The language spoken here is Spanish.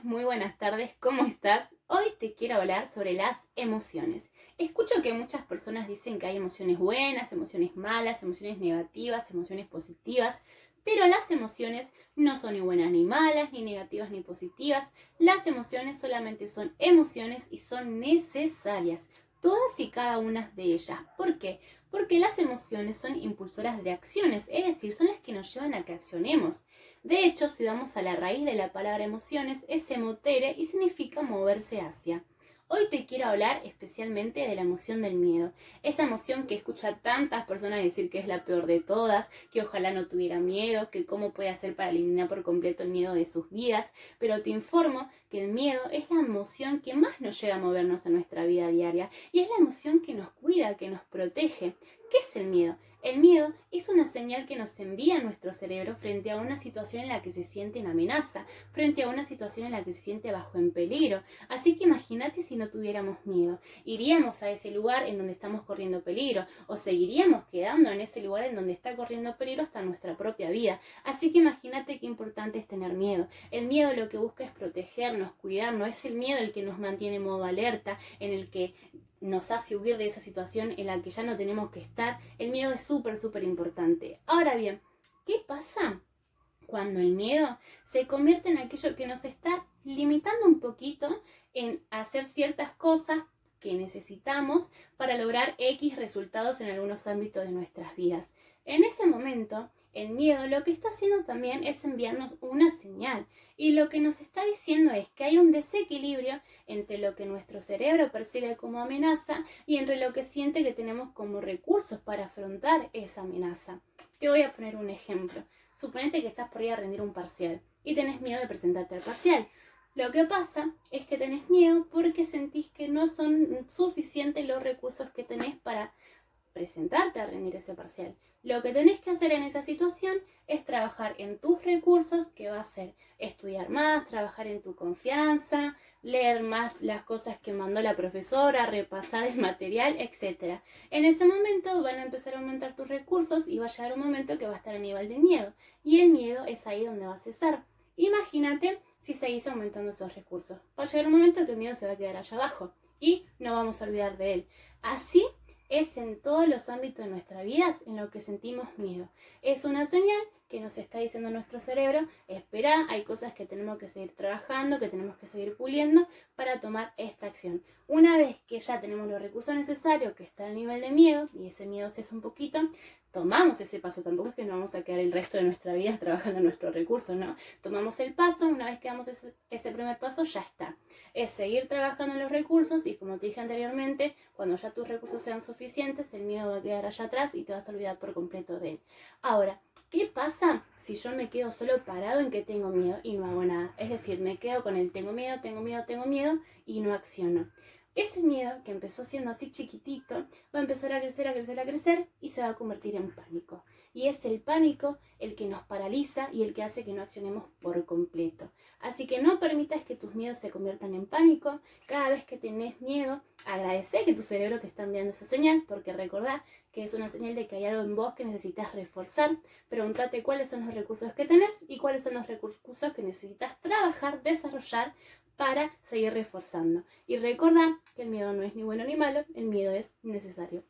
Muy buenas tardes, ¿cómo estás? Hoy te quiero hablar sobre las emociones. Escucho que muchas personas dicen que hay emociones buenas, emociones malas, emociones negativas, emociones positivas, pero las emociones no son ni buenas ni malas, ni negativas ni positivas. Las emociones solamente son emociones y son necesarias, todas y cada una de ellas. ¿Por qué? Porque las emociones son impulsoras de acciones, es decir, son las que nos llevan a que accionemos. De hecho, si vamos a la raíz de la palabra emociones, es emotere y significa moverse hacia. Hoy te quiero hablar especialmente de la emoción del miedo. Esa emoción que escucha tantas personas decir que es la peor de todas, que ojalá no tuviera miedo, que cómo puede hacer para eliminar por completo el miedo de sus vidas. Pero te informo que el miedo es la emoción que más nos llega a movernos en nuestra vida diaria y es la emoción que nos cuida, que nos protege. ¿Qué es el miedo? El miedo es una señal que nos envía nuestro cerebro frente a una situación en la que se siente en amenaza, frente a una situación en la que se siente bajo en peligro. Así que imagínate si no tuviéramos miedo. ¿Iríamos a ese lugar en donde estamos corriendo peligro? ¿O seguiríamos quedando en ese lugar en donde está corriendo peligro hasta nuestra propia vida? Así que imagínate qué importante es tener miedo. El miedo lo que busca es protegernos, cuidarnos. Es el miedo el que nos mantiene en modo alerta, en el que nos hace huir de esa situación en la que ya no tenemos que estar. El miedo es súper importante. Ahora bien, ¿qué pasa cuando el miedo se convierte en aquello que nos está limitando un poquito en hacer ciertas cosas que necesitamos para lograr X resultados en algunos ámbitos de nuestras vidas? En ese momento, el miedo lo que está haciendo también es enviarnos una señal, y lo que nos está diciendo es que hay un desequilibrio entre lo que nuestro cerebro percibe como amenaza y entre lo que siente que tenemos como recursos para afrontar esa amenaza. Te voy a poner un ejemplo. Suponete que estás por ir a rendir un parcial y tenés miedo de presentarte al parcial. Lo que pasa es que tenés miedo porque sentís que no son suficientes los recursos que tenés para presentarte a rendir ese parcial. Lo que tenés que hacer en esa situación es trabajar en tus recursos, que va a ser estudiar más, trabajar en tu confianza, leer más las cosas que mandó la profesora, repasar el material, etc. En ese momento van a empezar a aumentar tus recursos y va a llegar un momento que va a estar a nivel de miedo. Y el miedo es ahí donde va a cesar. Imagínate si seguís aumentando esos recursos. Va a llegar un momento que el miedo se va a quedar allá abajo y no vamos a olvidar de él. Así es en todos los ámbitos de nuestra vida en lo que sentimos miedo. Es una señal que nos está diciendo nuestro cerebro: espera, hay cosas que tenemos que seguir trabajando, que tenemos que seguir puliendo para tomar esta acción. Una vez que ya tenemos los recursos necesarios, que está al nivel de miedo, y ese miedo cesa un poquito, tomamos ese paso. Tampoco es que nos vamos a quedar el resto de nuestra vida trabajando en nuestros recursos, ¿no? Tomamos el paso, una vez que damos ese primer paso, ya está. Es seguir trabajando en los recursos y, como te dije anteriormente, cuando ya tus recursos sean suficientes, el miedo va a quedar allá atrás y te vas a olvidar por completo de él. Ahora, ¿qué pasa si yo me quedo solo parado en que tengo miedo y no hago nada? Es decir, me quedo con el tengo miedo y no acciono. Ese miedo, que empezó siendo así chiquitito, va a empezar a crecer y se va a convertir en pánico. Y es el pánico el que nos paraliza y el que hace que no accionemos por completo. Así que no permitas que tus miedos se conviertan en pánico. Cada vez que tenés miedo, agradece que tu cerebro te está enviando esa señal, porque recordá que es una señal de que hay algo en vos que necesitas reforzar. Pregúntate cuáles son los recursos que tenés y cuáles son los recursos que necesitas trabajar, desarrollar para seguir reforzando. Y recordá que el miedo no es ni bueno ni malo, el miedo es necesario.